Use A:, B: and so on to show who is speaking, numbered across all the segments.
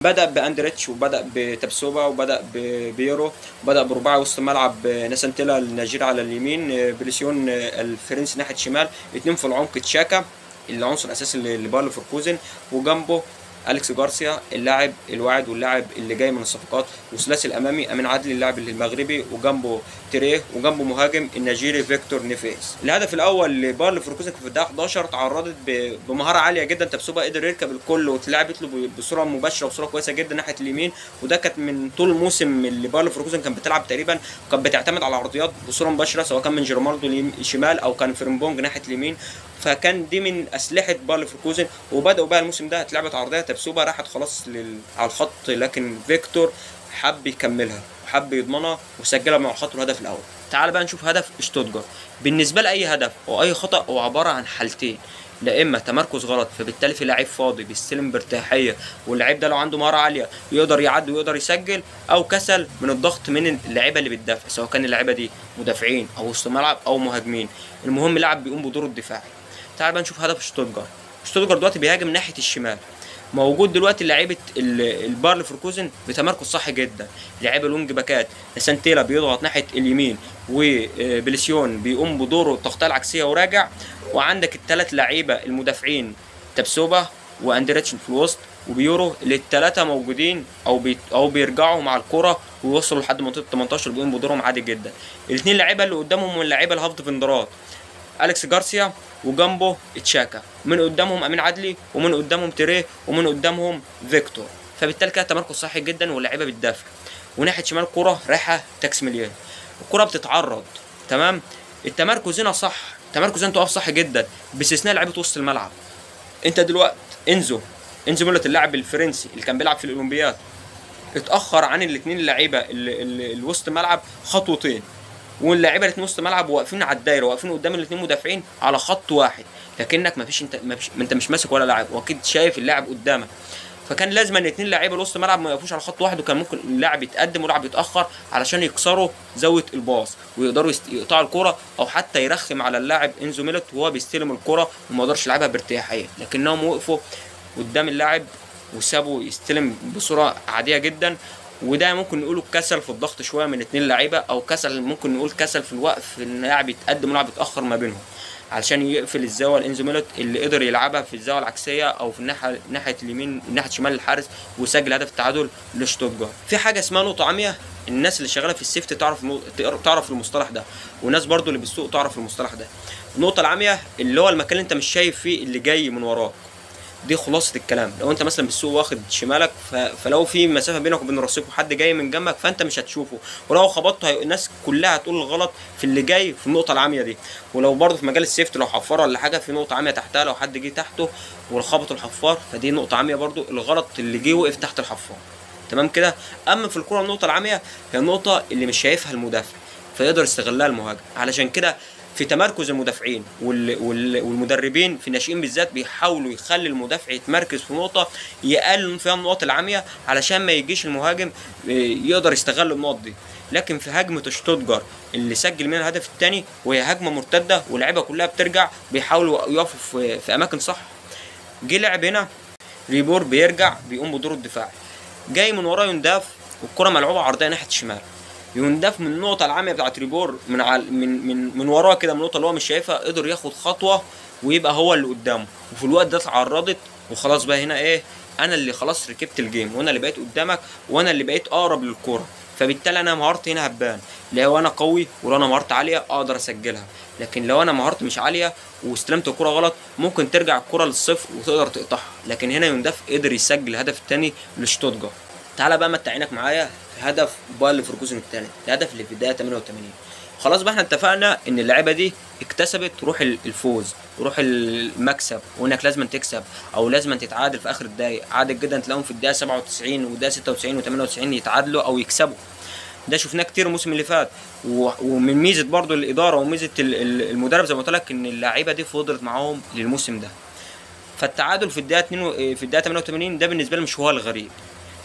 A: بدأ باندريتش وبدأ بتبسوبا وبدأ ببيرو وبدأ برباعي وسط الملعب ناسانتيلا النيجيري على اليمين، بريسيون الفرنسي ناحية شمال، اتنين في العمق تشاكا العنصر الأساسي لباير ليفركوزن، وجنبه أليكس جارسيا اللاعب الواعد واللاعب اللي جاي من الصفقات، وثلاثي الأمامي أمين عدلي اللاعب المغربي، وجنبه تيريه، وجنبه مهاجم النيجيري فيكتور نيفيز. الهدف الأول لباير ليفركوزن في الدقيقة 11 تعرضت بمهارة عالية جدا، تبسوبا قدر يركب الكل واتلعبت له بصورة مباشرة وصورة كويسة جدا ناحية اليمين، وده كانت من طول الموسم اللي باير ليفركوزن كانت بتلعب تقريبا وكانت بتعتمد على عرضيات بصورة مباشرة، سواء كان من جيرمالدو شمال أو كان فريمبونج ناحية اليمين، فكان دي من اسلحه باير ليفركوزن. وبداوا بقى الموسم ده اتلعبت عرضيه، تبسوبا راحت خلاص على الخط، لكن فيكتور حب يكملها وحب يضمنها وسجلها من على الخط الهدف الاول. تعال بقى نشوف هدف شتوتجارت. بالنسبه لاي هدف او اي خطا هو عباره عن حالتين، لا اما تمركز غلط فبالتالي في لعيب فاضي بيستلم بارتياحيه واللعيب ده لو عنده مهاره عاليه يقدر يعدي ويقدر يسجل، او كسل من الضغط من اللعيبه اللي بتدافع، سواء كان اللعيبه دي مدافعين او وسط ملعب او مهاجمين، المهم لاعب بيقوم بدوره الدفاعي. تعال بقى نشوف هدف شتوتجارت. شتوتجارت دلوقتي بيهاجم ناحيه الشمال، موجود دلوقتي لعيبه الباير ليفركوزن بتمركز صح جدا، لعيبه الوينج باكات ناسانتيلا بيضغط ناحيه اليمين وبليسيون بيقوم بدوره التغطيه العكسيه وراجع، وعندك الثلاث لعيبه المدافعين تبسوبا واندريتش في الوسط وبيورو، اللي الثلاثه موجودين او بيرجعوا مع الكره ويوصلوا لحد منطقه 18 بيقوموا بدورهم عادي جدا. الاثنين لعيبه اللي قدامهم من اللعيبه الهاف ديفندرات أليكس جارسيا وجنبه تشاكا، من قدامهم امين عدلي ومن قدامهم تيريه ومن قدامهم فيكتور، فبالتالي كده تمركز صحي جدا واللعيبه بتدافع. وناحيه شمال كره رايحه تاكسيميليان، الكره بتتعرض تمام، التمركز هنا صح، التمركز هنا تقف صح جدا باستثناء لعيبه وسط الملعب. انت دلوقتي انزو مولت اللاعب الفرنسي اللي كان بيلعب في الاولمبياد اتاخر عن الاثنين اللعيبه الوسط الملعب خطوتين، واللاعيبه الاثنين وسط الملعب واقفين على الدايره، واقفين قدام الاثنين مدافعين على خط واحد، لكنك انت مش ماسك ولا لاعب، واكيد شايف اللاعب قدامك، فكان لازم ان الاثنين لعيبه الوسط الملعب ما يقفوش على خط واحد، وكان ممكن اللاعب يتقدم ولاعب يتاخر علشان يكسروا زاويه الباص ويقدروا يقطعوا الكره، او حتى يرخم على اللاعب انزو ميلوت وهو بيستلم الكره وما يقدرش يلعبها بارتياحيه، لكنهم وقفوا قدام اللاعب وسابوا يستلم بصوره عاديه جدا. وده ممكن نقوله كسل في الضغط شويه من اتنين لعيبه، او كسل ممكن نقول كسل في الوقف ان اللاعب يتقدم ولاعب يتاخر ما بينهم علشان يقفل الزاويه الانزو ميلوت اللي قدر يلعبها في الزاويه العكسيه او في ناحيه اليمين ناحيه شمال الحارس وسجل هدف التعادل لشتوتجارت. في حاجه اسمها نقطه عاميه، الناس اللي شغاله في السيفتي تعرف المصطلح ده، والناس برضو اللي بالسوق تعرف المصطلح ده. النقطه العاميه اللي هو المكان اللي انت مش شايف فيه اللي جاي من وراك، دي خلاصه الكلام. لو انت مثلا بالسوق واخد شمالك فلو في مسافه بينك وبين الرصيف وحد جاي من جنبك فانت مش هتشوفه، ولو خبطته الناس كلها هتقول الغلط في اللي جاي في النقطه العاميه دي. ولو برضه في مجال السيفت لو حفاره ولا حاجه في نقطه عاميه تحتها، لو حد جه تحته وخبط الحفار فدي نقطه عاميه برضه، الغلط اللي جه وقف تحت الحفار. تمام كده. اما في الكره النقطه العاميه هي النقطه اللي مش شايفها المدافع فيقدر يستغلها المهاجم، علشان كده في تمركز المدافعين والمدربين في الناشئين بالذات بيحاولوا يخلي المدافع يتمركز في نقطه يقلل فيها النقط العاميه علشان ما يجيش المهاجم يقدر يستغل النقط دي. لكن في هجمه شتوتجارت اللي سجل منها الهدف الثاني وهي هجمه مرتده واللعيبه كلها بترجع بيحاولوا يقفوا في اماكن صح، جه لعب هنا ريبور بيرجع بيقوم بدور الدفاعي، جاي من وراه ينداف والكره ملعوبه عرضيه ناحيه الشمال، يندف من النقطه العاميه بتاعت ريبور من وراه كده، من النقطه اللي هو مش شايفها قدر ياخد خطوه ويبقى هو اللي قدامه، وفي الوقت ده اتعرضت وخلاص بقى هنا ايه، انا اللي خلاص ركبت الجيم وانا اللي بقيت قدامك وانا اللي بقيت اقرب للكوره، فبالتالي انا مهارتي هنا هتبان، لو انا قوي ولو انا مهارتي عاليه اقدر اسجلها، لكن لو انا مهارتي مش عاليه واستلمت الكره غلط ممكن ترجع الكره للصفر وتقدر تقطعها. لكن هنا يندف قدر يسجل الهدف الثاني لشتوتجارت. تعالى بقى متع عينك معايا في هدف باير ليفركوزن الثالث، الهدف اللي في الدقيقه 88. خلاص بقى احنا اتفقنا ان اللعيبه دي اكتسبت روح الفوز وروح المكسب، وانك لازم تكسب او لازم تتعادل في اخر الدقايق، عادي جدا تلاقيهم في الدقيقه 97 والدقيقه 96 و98 يتعادلوا او يكسبوا، ده شفناه كتير الموسم اللي فات. ومن ميزه برضو الاداره وميزه المدرب زي ما قلت لك ان اللعيبه دي فضلت معاهم للموسم ده. فالتعادل في الدقيقه 2 في الدقيقه 88 ده بالنسبه لي مش هو الغريب،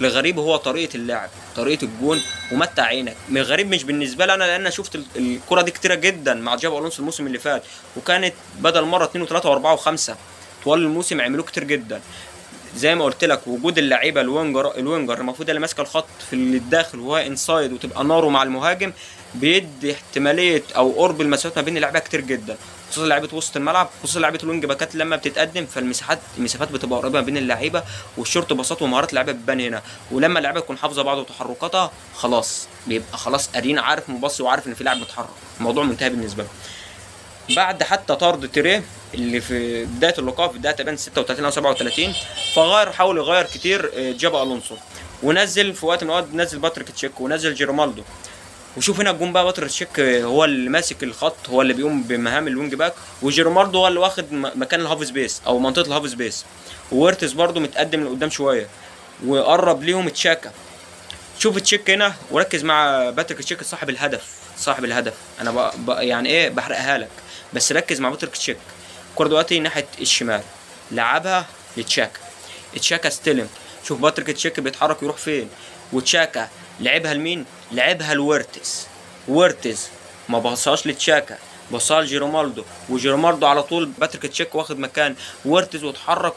A: الغريب هو طريقه اللعب، طريقه الجون ومتع عينك. الغريب مش بالنسبه لي انا لان شفت الكره دي كتيره جدا مع جابو الونسو الموسم اللي فات، وكانت بدل مره 2 و3 و4 و5 طوال الموسم عملوه كتير جدا. زي ما قلت لك وجود اللعيبه الوينجر المفروض اللي ماسكه الخط في الداخل وهو انسايد وتبقى ناره مع المهاجم، بيدي احتماليه او قرب المسافات ما بين اللعيبه كتير جدا، خصوصا لعيبه وسط الملعب، خصوصا لعيبه الوينج باكات لما بتتقدم، المسافات بتبقى قريبه ما بين اللعيبه، والشورت باصات ومهارات اللعيبه بتبان هنا. ولما اللعيبه تكون حافظه بعض وتحركاتها خلاص بيبقى خلاص قارين، عارف مبصي وعارف ان في لاعب بيتحرك، الموضوع منتهي بالنسبه له. بعد حتى طرد تيريه اللي في بدايه اللقاء في الدقيقه تقريبا 36 او 37، حاول يغير كتير جابا الونسو، ونزل في وقت من الاوقات نزل باتريك تشيك ونزل جيرمالدو. وشوف هنا الجون بقى، باتريك تشيك هو اللي ماسك الخط، هو اللي بيقوم بمهام الوينج باك، وجيرمالدو هو اللي واخد مكان الهاف سبيس او منطقه الهاف سبيس، وورتس برده متقدم لقدام شويه وقرب ليهم تشاكا. شوف تشيك هنا وركز مع باتريك تشيك صاحب الهدف انا يعني ايه بحرقها لك، بس ركز مع باتريك تشيك. الكوره دلوقتي ناحيه الشمال، لعبها تشاكا استلم، شوف باتريك تشيك بيتحرك يروح فين، وتشاكا لعبها لمين؟ لعبها وورتز ما بصاش لتشاكا، بصها لجيرومالدو، وجيرومالدو على طول باتريك تشيك واخد مكان وورتز واتحرك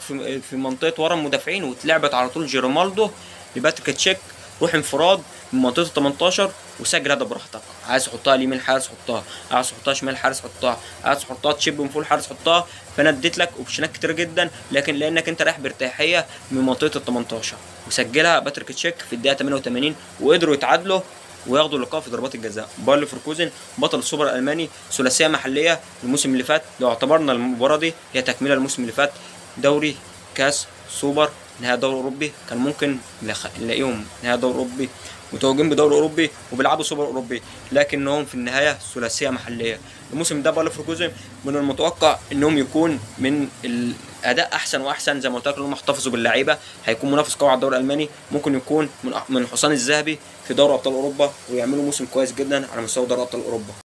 A: في منطقه ورا المدافعين، واتلعبت على طول جيرومالدو لباتريك تشيك، روح انفراد من منطقه ال 18 وسجل هدف براحتك، عايز تحطها اليمين الحارس حطها، عايز تحطها شمال الحارس حطها، عايز تحطها تشيب من فوق الحارس حطها. فانا اديت لك اوبشنات كتير جدا، لكن لانك انت رايح بارتياحيه من منطقه ال 18 وسجلها باتريك تشيك في الدقيقه 88، وقدروا يتعادلوا وياخدوا اللقاء في ضربات الجزاء. باير ليفركوزن بطل السوبر الالماني، ثلاثيه محليه الموسم اللي فات، لو اعتبرنا المباراه دي هي تكمله الموسم اللي فات، دوري كاس سوبر نهائي دوري اوروبي، كان ممكن نلاقيهم نهائي دوري اوروبي متوجين بدوري اوروبي وبيلعبوا سوبر اوروبي، لكنهم في النهايه ثلاثيه محليه. الموسم ده باير ليفركوزن من المتوقع انهم يكون من الاداء احسن واحسن، زي ما قلت لك انهم احتفظوا باللعيبه، هيكون منافس قوي على الدوري الالماني، ممكن يكون من الحصان الذهبي في دوري ابطال اوروبا، ويعملوا موسم كويس جدا على مستوى دوري ابطال اوروبا.